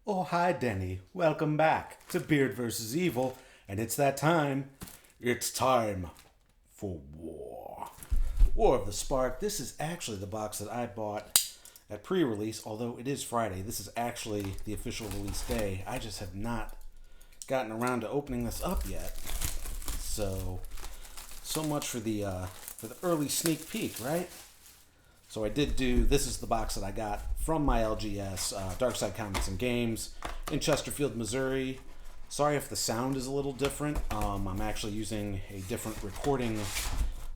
Oh, hi, Denny. Welcome back to Beard vs. Evil, and it's that time. It's time for War. War of the Spark. This is actually the box that I bought at pre release, although it is Friday. This is actually the official release day. I just have not gotten around to opening this up yet. So much for the early sneak peek, right? So I did do. This is the box that I got from my LGS, Darkside Comics and Games, in Chesterfield, Missouri. Sorry if the sound is a little different. I'm actually using a different recording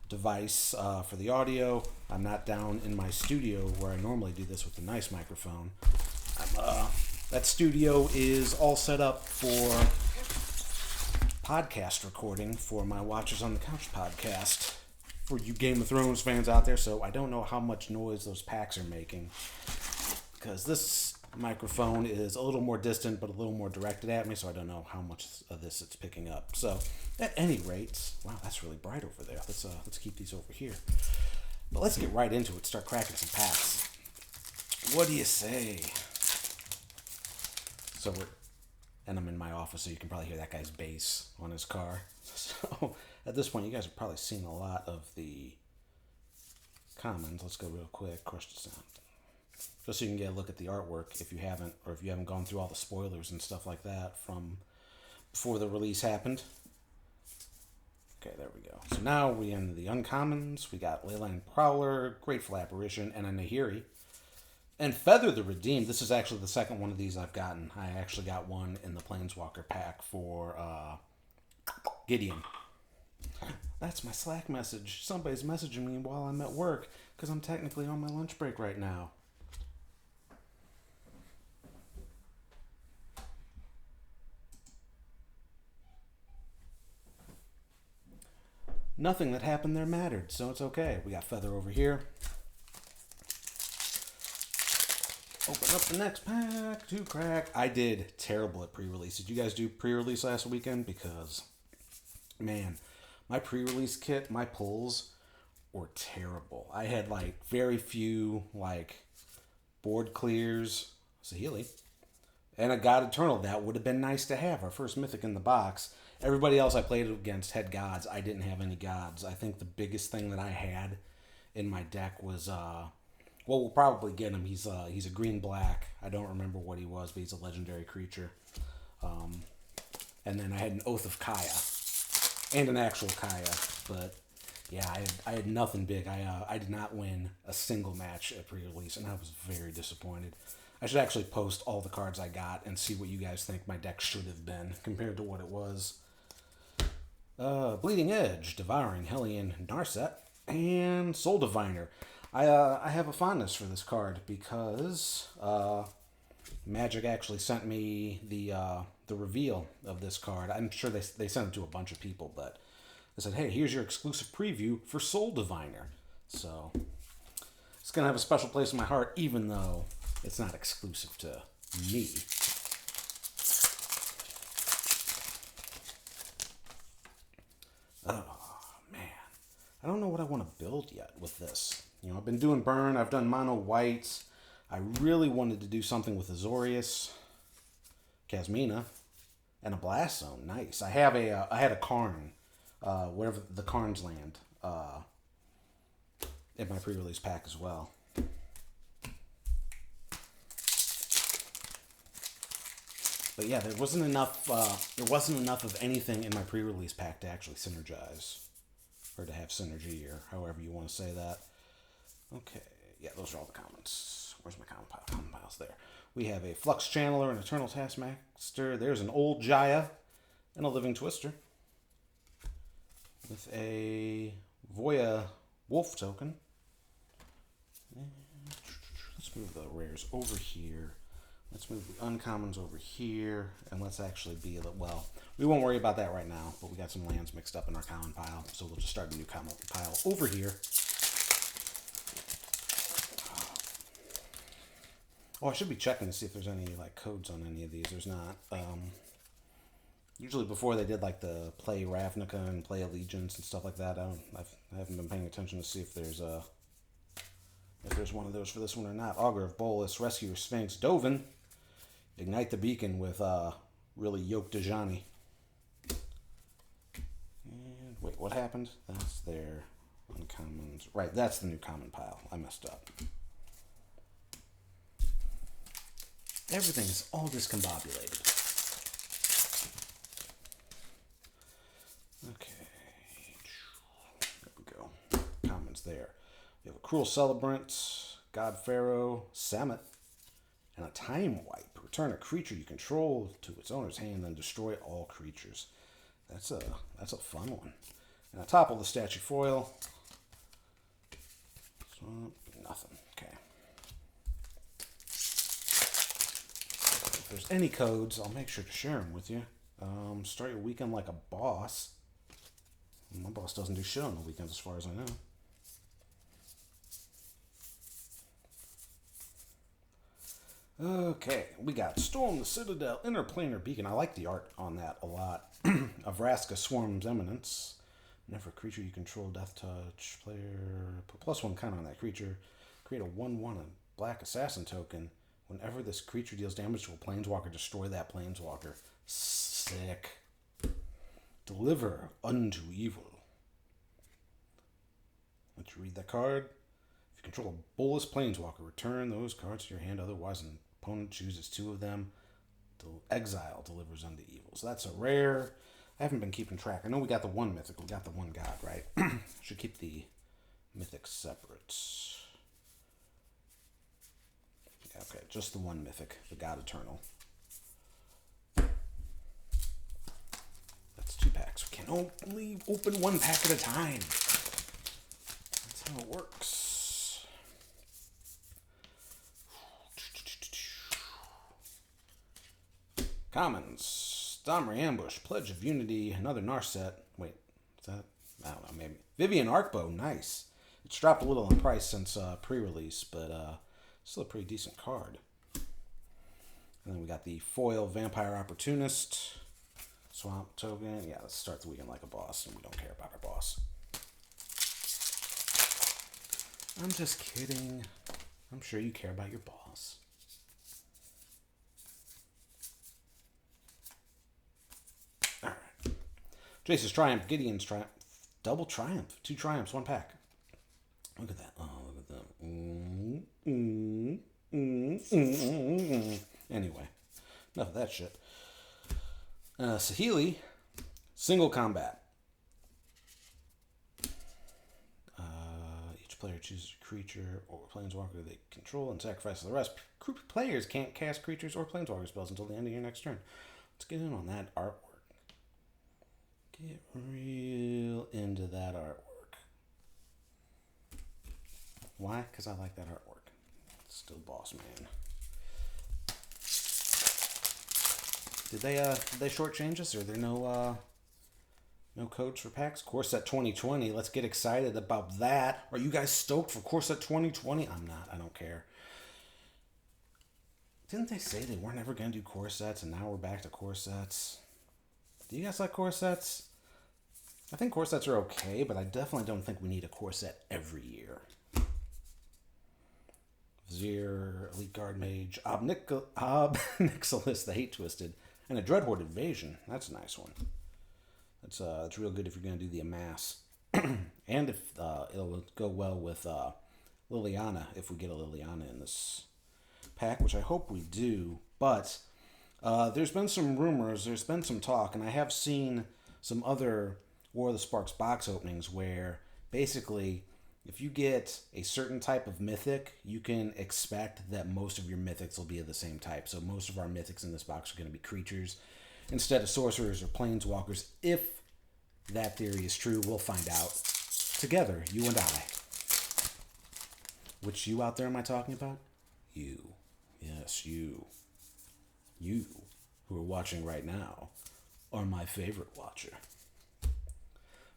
device for the audio. I'm not down in my studio where I normally do this with a nice microphone. That studio is all set up for podcast recording for my Watchers on the Couch podcast for you Game of Thrones fans out there. So I don't know how much noise those packs are making because this microphone is a little more distant but a little more directed at me, so I don't know how much of this it's picking up. So at any rate, wow, that's really bright over there. Let's keep these over here. But let's get right into it. Start cracking some packs. What do you say? So we're and I'm in my office, so you can probably hear that guy's bass on his car. So at this point, you guys have probably seen a lot of the commons. Let's go real quick. Crush the sound. Just so you can get a look at the artwork if you haven't, or if you haven't gone through all the spoilers and stuff like that from before the release happened. Okay, there we go. So now we in the uncommons. We got Leyline Prowler, Grateful Apparition, and a Nahiri. And Feather the Redeemed. This is actually the second one of these I've gotten. I actually got one in the Planeswalker pack for Gideon. That's my Slack message. Somebody's messaging me while I'm at work because I'm technically on my lunch break right now. Nothing that happened there mattered, so it's okay. We got Feather over here. Open up the next pack to crack. I did terrible at pre-release. Did you guys do pre-release last weekend? Because, man, my pre-release kit, my pulls were terrible. I had like very few like board clears, Saheeli, and a God Eternal. That would have been nice to have. Our first mythic in the box. Everybody else I played against had gods. I didn't have any gods. I think the biggest thing that I had in my deck was well, we'll probably get him. He's a green black. I don't remember what he was, but he's a legendary creature. And then I had an Oath of Kaya and an actual Kaya, but yeah, I had nothing big. I did not win a single match at pre-release, and I was very disappointed. I should actually post all the cards I got and see what you guys think my deck should have been compared to what it was. Bleeding Edge, Devouring Hellion Narset, and Soul Diviner. I have a fondness for this card because Magic actually sent me the reveal of this card. I'm sure they sent it to a bunch of people, but they said, "Hey, here's your exclusive preview for Soul Diviner." So it's gonna have a special place in my heart, even though it's not exclusive to me. Oh man, I don't know what I want to build yet with this. I've been doing burn. I've done mono whites. I really wanted to do something with Azorius, Casmina, and a Blast Zone. Nice. I had a Karn, wherever the Karns land, in my pre-release pack as well. But yeah, there wasn't enough. There wasn't enough of anything in my pre-release pack to actually synergize, or to have synergy, or however you want to say that. Okay, yeah, those are all the comments. Where's my comment pile? Comment piles there. We have a Flux Channeler, an Eternal Taskmaster. There's an old Jaya, and a Living Twister. With a Voya Wolf token. Let's move the rares over here. Let's move the uncommons over here, and let's actually be, well, we won't worry about that right now, but we got some lands mixed up in our common pile, so we'll just start a new common pile over here. Oh, I should be checking to see if there's any like codes on any of these. There's not. Usually before they did like the play Ravnica and play Allegiance and stuff like that, I haven't been paying attention to see if there's one of those for this one or not. Augur of Bolus, Rescuer Sphinx, Dovin, Ignite the Beacon with really Yoke Dejani. And wait, what happened? That's their uncommons. Right, that's the new common pile. I messed up. Everything is all discombobulated. Okay. There we go. Commons there. We have a Cruel Celebrant, God Pharaoh, Samet, and a Time Wipe. Return a creature you control to its owner's hand, then destroy all creatures. That's a fun one. And I topple the statue foil. So, nothing. Okay. If there's any codes, I'll make sure to share them with you. Start your weekend like a boss. My boss doesn't do shit on the weekends as far as I know. Okay, we got Storm the Citadel, Interplanar Beacon. I like the art on that a lot. A Vraska Swarm's Eminence. Whenever a creature you control, Death Touch, player, put +1 counter on that creature. Create a 1/1 black assassin token. Whenever this creature deals damage to a planeswalker, destroy that planeswalker. Sick. Deliver unto evil. Let you read that card. If you control a Bolas planeswalker, return those cards to your hand. Otherwise, an opponent chooses 2 of them. Exile delivers unto evil. So that's a rare. I haven't been keeping track. I know we got the 1 mythic. We got the 1 god, right? Should keep the mythics separate. Yeah, okay, just the 1 mythic, the God Eternal. That's 2 packs. We can only open 1 pack at a time. That's how it works. Commons. Domri Ambush, Pledge of Unity, another Narset. Wait, is that? I don't know, maybe. Vivian Arkbow, nice. It's dropped a little in price since pre-release, but still a pretty decent card. And then we got the foil Vampire Opportunist, Swamp Token. Yeah, let's start the weekend like a boss, and we don't care about our boss. I'm just kidding. I'm sure you care about your boss. Alright. Jace's Triumph, Gideon's Triumph. Double Triumph. 2 Triumphs, 1 pack. Look at that. Oh, look at that. Anyway, enough of that shit. Saheeli, single combat. Each player chooses a creature or planeswalker they control and sacrifices the rest. Players can't cast creatures or planeswalker spells until the end of your next turn. Let's get in on that artwork. Get real into that artwork. Why? Because I like that artwork. It's still boss man. Did they shortchange us? Are there no codes for packs? Core Set 2020. Let's get excited about that. Are you guys stoked for Core Set 2020? I'm not. I don't care. Didn't they say they weren't ever going to do core sets, and now we're back to core sets? Do you guys like core sets? I think core sets are okay, but I definitely don't think we need a core set every year. Vizier, Elite Guard Mage, Ob Nixilis, the Hate Twisted, and a Dreadhorde Invasion. That's a nice one. That's real good if you're going to do the Amass. And if it'll go well with Liliana, if we get a Liliana in this pack, which I hope we do. But there's been some rumors, there's been some talk, and I have seen some other War of the Sparks box openings where basically if you get a certain type of mythic, you can expect that most of your mythics will be of the same type. So most of our mythics in this box are going to be creatures instead of sorcerers or planeswalkers. If that theory is true, we'll find out together, you and I. Which you out there am I talking about? You. Yes, you. You, who are watching right now, are my favorite watcher.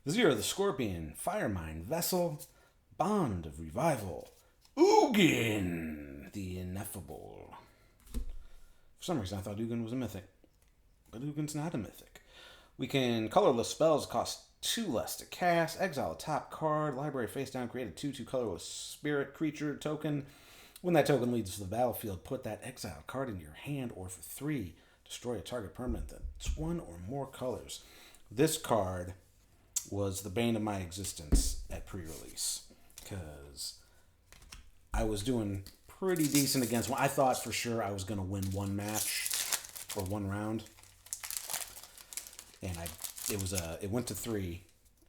Vizier the Scorpion, Firemind Vessel, Bond of Revival, Ugin, the Ineffable. For some reason, I thought Ugin was a mythic, but Ugin's not a mythic. We can colorless spells cost 2 less to cast. Exile a top card. Library face down. Create a 2/2 colorless spirit creature token. When that token leads to the battlefield, put that exiled card in your hand, or for 3, destroy a target permanent that's one or more colors. This card was the bane of my existence at pre-release because I was doing pretty decent against one. I thought for sure I was going to win one match or one round, and it went to 3,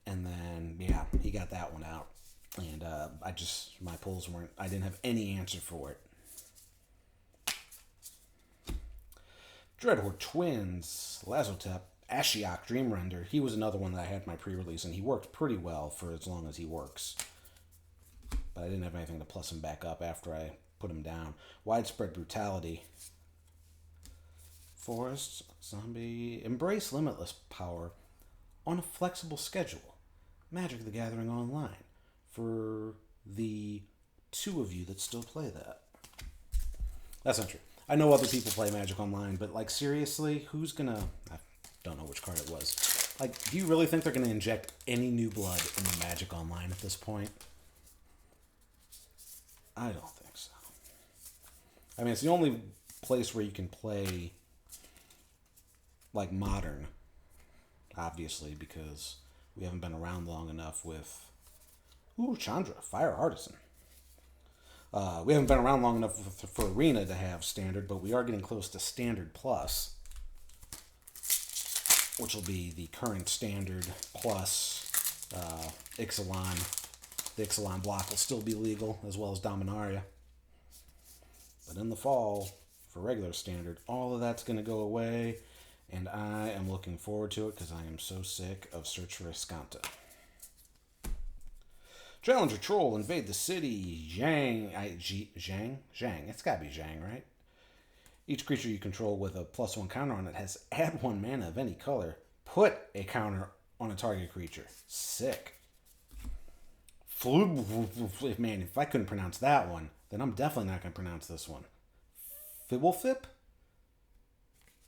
and then yeah, he got that one out, and my pulls weren't. I didn't have any answer for it. Dreadhorde Twins, Lazotep, Ashiok Dreamrender. He was another one that I had my pre-release, and he worked pretty well for as long as he works. But I didn't have anything to plus him back up after I put him down. Widespread Brutality. Forest, Zombie. Embrace Limitless Power on a flexible schedule. Magic the Gathering Online. For the 2 of you that still play that. That's not true. I know other people play Magic Online, but like seriously, who's gonna... I don't know which card it was. Like, do you really think they're gonna inject any new blood into Magic Online at this point? I don't think so. I mean, it's the only place where you can play like Modern, obviously, because we haven't been around long enough with... Ooh, Chandra, Fire Artisan. We haven't been around long enough for Arena to have Standard, but we are getting close to Standard Plus, which will be the current Standard plus Ixalan. The Ixalan block will still be legal, as well as Dominaria. But in the fall, for regular Standard, all of that's going to go away, and I am looking forward to it because I am so sick of Search for Escanta. Challenger Troll, Invade the City, Zhang. It's gotta be Zhang, right? Each creature you control with a +1 counter on it has add 1 mana of any color. Put a counter on a target creature. Sick. Man, if I couldn't pronounce that one, then I'm definitely not gonna pronounce this one. Fibblefip?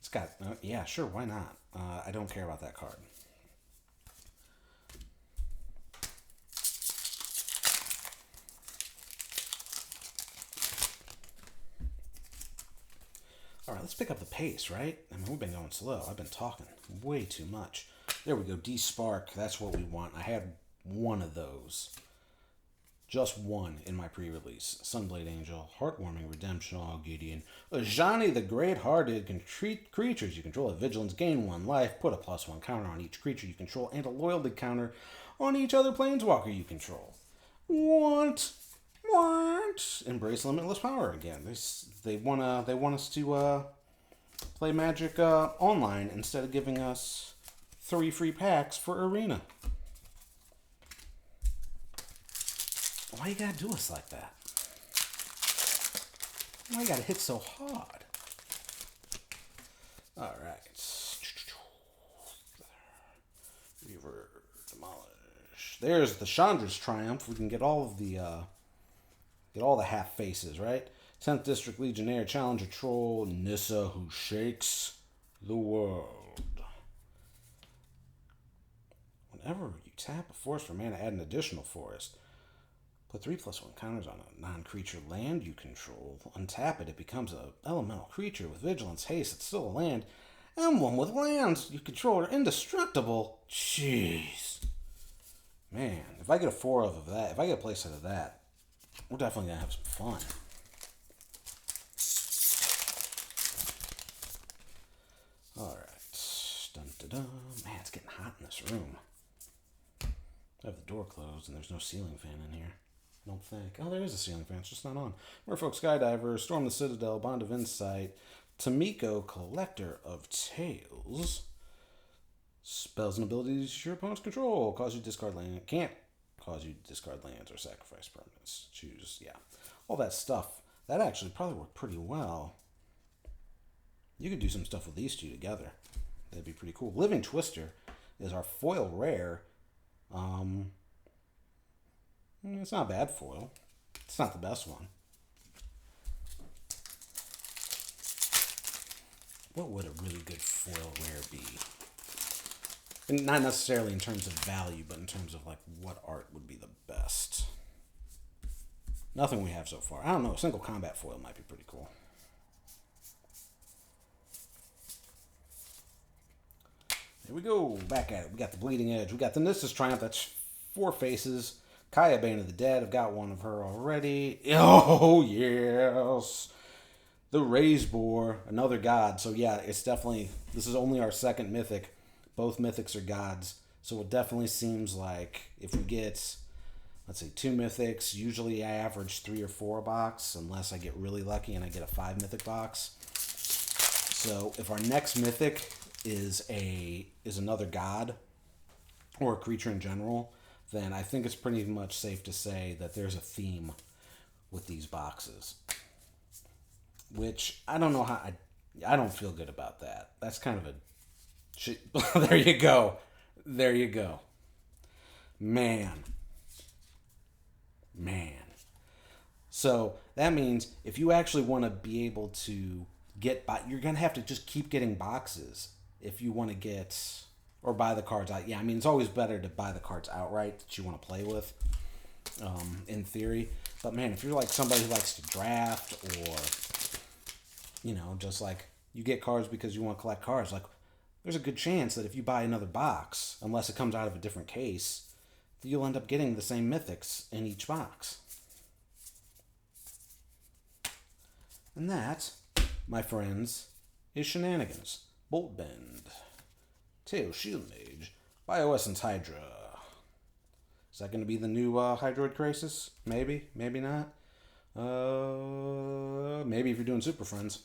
It's got... yeah, sure, why not? I don't care about that card. All right, let's pick up the pace, right? I mean, we've been going slow. I've been talking way too much. There we go. D-Spark. That's what we want. I had one of those. Just one in my pre-release. Sunblade Angel, Heartwarming Redemption, Gideon. Ajani the Great-Hearted. Creatures you control at Vigilance gain 1 life. Put a +1 counter on each creature you control and a loyalty counter on each other planeswalker you control. What? Embrace Limitless Power again. They want us to play Magic online instead of giving us 3 free packs for Arena. Why you gotta do us like that? Why you gotta hit so hard? All right. Reaver, demolish. There's the Chandra's Triumph. We can get all of the half faces, right? 10th District Legionnaire, Challenger Troll, Nissa who shakes the world. Whenever you tap a forest for mana, add an additional forest. Put 3+1 counters on a non-creature land you control. Untap it, it becomes an elemental creature with vigilance, haste, it's still a land. Emblem with lands you control are indestructible. Jeez. Man, if I get a 4 of that, if I get a playset of that, we're definitely going to have some fun. Alright. Dun, dun, dun. Man, it's getting hot in this room. I have the door closed and there's no ceiling fan in here. I don't think. Oh, there is a ceiling fan. It's just not on. Merfolk Skydiver, Storm the Citadel, Bond of Insight, Tamiko, Collector of Tales. Spells and abilities your opponent's control. Cause you to discard land. Can't cause you to discard lands or sacrifice permanents. Choose, yeah. All that stuff. That actually probably worked pretty well. You could do some stuff with these two together. That'd be pretty cool. Living Twister is our foil rare. It's not a bad foil. It's not the best one. What would a really good foil rare be? And not necessarily in terms of value, but in terms of like what art would be the best. Nothing we have so far. I don't know. Single combat foil might be pretty cool. Here we go. Back at it. We got the Bleeding Edge. We got the Nissa's Triumph. That's 4 faces. Kaya, Bane of the Dead. I've got one of her already. Oh, yes. The Razebore. Another god. So, yeah, it's definitely... This is only our second mythic. Both mythics are gods. So it definitely seems like if we get... Let's say 2 mythics. Usually I average 3 or 4 a box. Unless I get really lucky and I get a 5 mythic box. So if our next mythic... is another god or a creature in general, then I think it's pretty much safe to say that there's a theme with these boxes. Which I don't know how I don't feel good about that. That's kind of a shit. There you go. There you go. Man. So that means if you actually want to be able to get by, you're gonna have to just keep getting boxes. If you want to get or buy the cards out, yeah, I mean it's always better to buy the cards outright that you want to play with, in theory. But man, if you're like somebody who likes to draft, or just like you get cards because you want to collect cards, like there's a good chance that if you buy another box, unless it comes out of a different case, that you'll end up getting the same mythics in each box. And that, my friends, is Shenanigans. Bolt Bend, Tail Shield Mage, Bioessence Hydra. Is that going to be the new Hydroid Crisis? Maybe, maybe not. Maybe if you're doing Super Friends.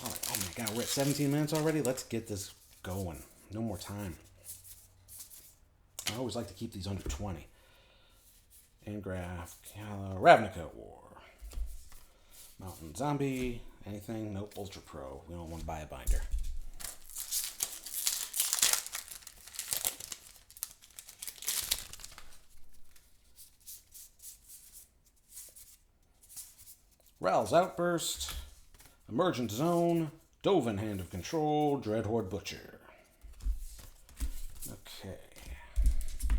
All right. Oh my god, we're at 17 minutes already? Let's get this going. No more time. I always like to keep these under 20. Engraph, Ravnica War. Mountain Zombie, anything? Nope, Ultra Pro. We don't want to buy a binder. Ral's Outburst, Emergent Zone, Dovin Hand of Control, Dreadhorde Butcher. Okay.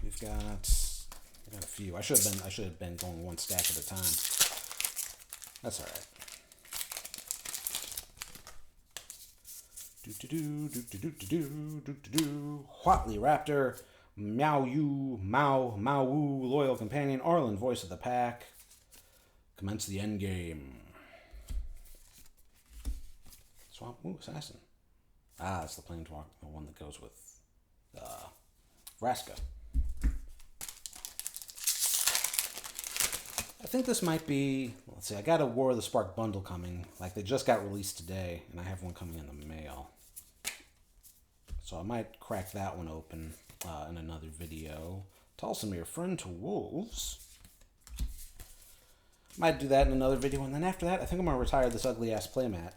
We've got a few. I should have been going one stack at a time. That's alright. Huatley Raptor, Mau, Loyal Companion, Arlen, Voice of the Pack. Commence the end game. Swamp Assassin. Ah, it's the Planeswalker, the one that goes with Vraska. I think this might be, let's see, I got a War of the Spark bundle coming. Like, they just got released today, and I have one coming in the mail. So I might crack that one open in another video. Talsimir, Friend to Wolves. Might do that in another video, and then after that, I think I'm going to retire this ugly-ass playmat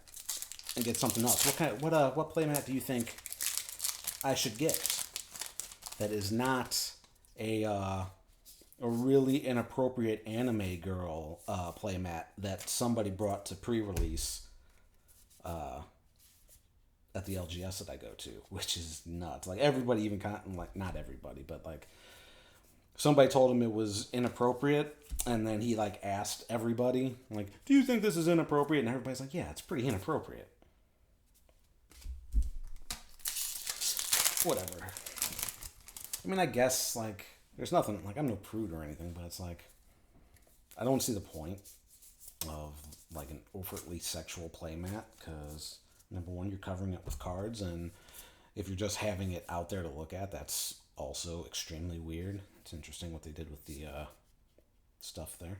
and get something else. What playmat do you think I should get that is not a really inappropriate anime girl playmat that somebody brought to pre-release at the LGS that I go to, which is nuts. Like, everybody even like, not everybody, but like somebody told him it was inappropriate, and then he like asked everybody, like, do you think this is inappropriate? And everybody's like, yeah, it's pretty inappropriate. Whatever. I mean, I guess, like, there's nothing, like, I'm no prude or anything, but it's like, I don't see the point of, like, an overtly sexual playmat, because, number one, you're covering it with cards, and if you're just having it out there to look at, that's also extremely weird. It's interesting what they did with the stuff there.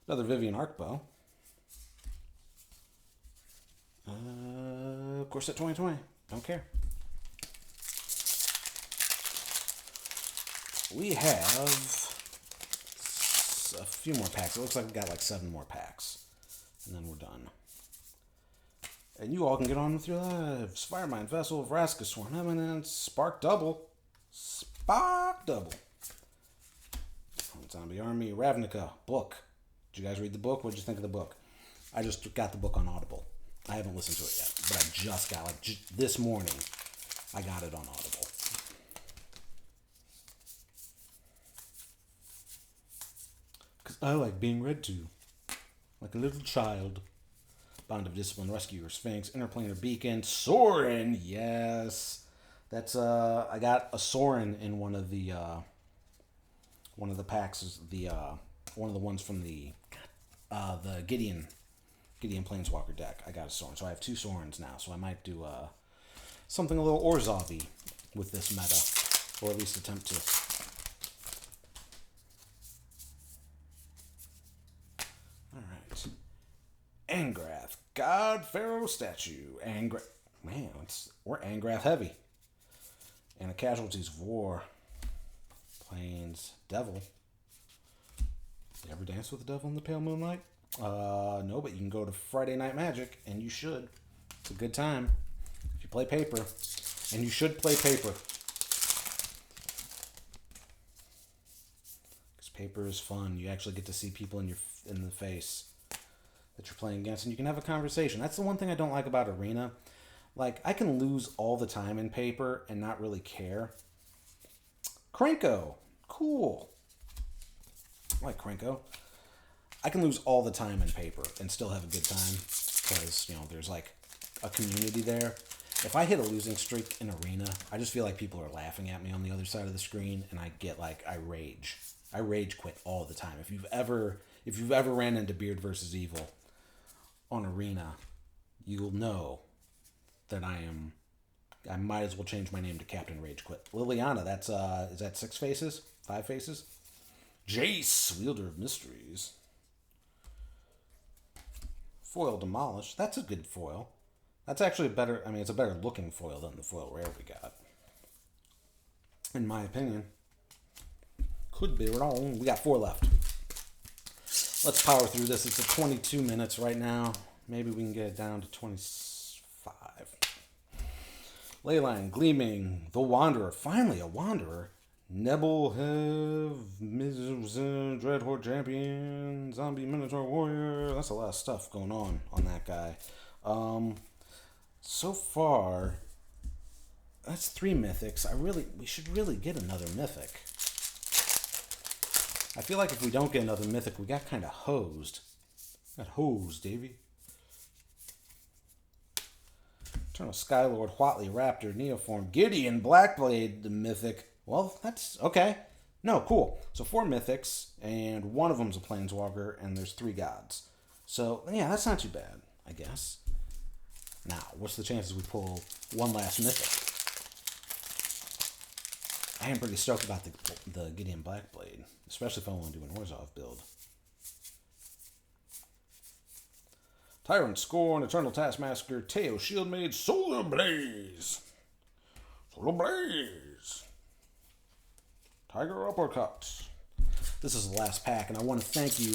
Another Vivian Arcbow. Of course, at 2020. Don't care. We have a few more packs. It looks like we've got like 7 more packs. And then we're done. And you all can get on with your lives. Firemind Vessel, Vraska, Sworn Eminence, Spark Double. Spark Double. Zombie Army, Ravnica, book. Did you guys read the book? What did you think of the book? I just got the book on Audible. I haven't listened to it yet, but I just got, like, this morning, I got it on Audible. I like being read to. Like a little child. Bond of Discipline, Rescuer, Sphinx, Interplanar Beacon, Sorin, yes. That's I got a Sorin in one of the packs, one of the ones from the Gideon Planeswalker deck. I got a Sorin, so I have 2 Sorins now. So I might do something a little Orzhov-y with this meta, or at least attempt to. All right, Angrath, God Pharaoh statue. Angrath, man, we're Angrath heavy. And the Casualties of War. Plains Devil. You ever dance with the devil in the pale moonlight? No, but you can go to Friday Night Magic, and you should. It's a good time if you play paper, and you should play paper because paper is fun. You actually get to see people in the face that you're playing against, and you can have a conversation. That's the one thing I don't like about Arena. Like, I can lose all the time in paper and not really care. Krenko, cool. I like Krenko. I can lose all the time in paper and still have a good time because, there's like a community there. If I hit a losing streak in Arena, I just feel like people are laughing at me on the other side of the screen, and I get like, I rage. I rage quit all the time. If you've ever ran into Beard versus Evil on Arena, you'll know that I might as well change my name to Captain Rage Quit. Liliana, is that 6 faces? 5 faces? Jace, Wielder of Mysteries. Foil Demolish. That's a good foil. That's actually it's a better looking foil than the foil rare we got. In my opinion. Could be wrong. We got 4 left. Let's power through this. It's at 22 minutes right now. Maybe we can get it down to 25. Leyline, Gleaming, The Wanderer. Finally, a Wanderer. Nebelhev, Dreadhorde Champion, Zombie Minotaur Warrior. That's a lot of stuff going on that guy. So far, that's 3 mythics. We should really get another mythic. I feel like if we don't get another mythic, we got kind of hosed. Got hosed, Davey. Eternal Skylord, Huatli, Raptor, Neoform, Gideon, Blackblade, the mythic. Well, that's okay. No, cool. So 4 mythics, and one of them's a planeswalker, and there's 3 gods. So, yeah, that's not too bad, I guess. Now, what's the chances we pull one last mythic? I am pretty stoked about the Gideon Blackblade, especially if I want to do an Orzhov build. Tyrant Scorn, Eternal Taskmaster, Teo, Shieldmaid, Solar Blaze. Solar Blaze. Tiger Uppercut. This is the last pack, and I want to thank you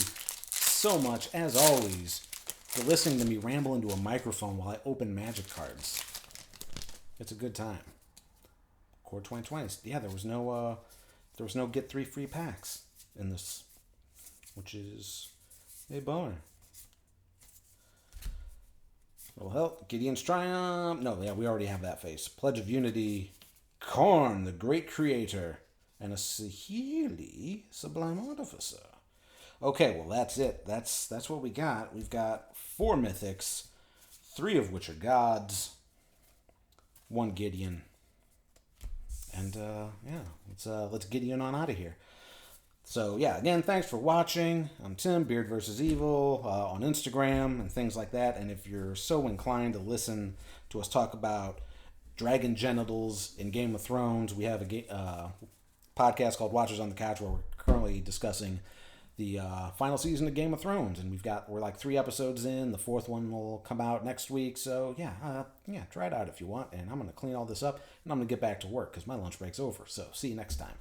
so much, as always, for listening to me ramble into a microphone while I open Magic cards. It's a good time. Core 2020. Yeah, there was no get 3 free packs in this, which is a bummer. Well, help. Gideon's Triumph. No, yeah, we already have that face. Pledge of Unity. Khorne, the Great Creator. And a Saheeli, Sublime Artificer. Okay, well, that's it. That's what we got. We've got 4 mythics, 3 of which are gods, 1 Gideon. And, let's Gideon on out of here. So, yeah, again, thanks for watching. I'm Tim, Beard vs. Evil, on Instagram and things like that. And if you're so inclined to listen to us talk about dragon genitals in Game of Thrones, we have a podcast called Watchers on the Couch where we're currently discussing the final season of Game of Thrones. And we're like 3 episodes in. The 4th one will come out next week. So, try it out if you want. And I'm going to clean all this up, and I'm going to get back to work because my lunch break's over. So, see you next time.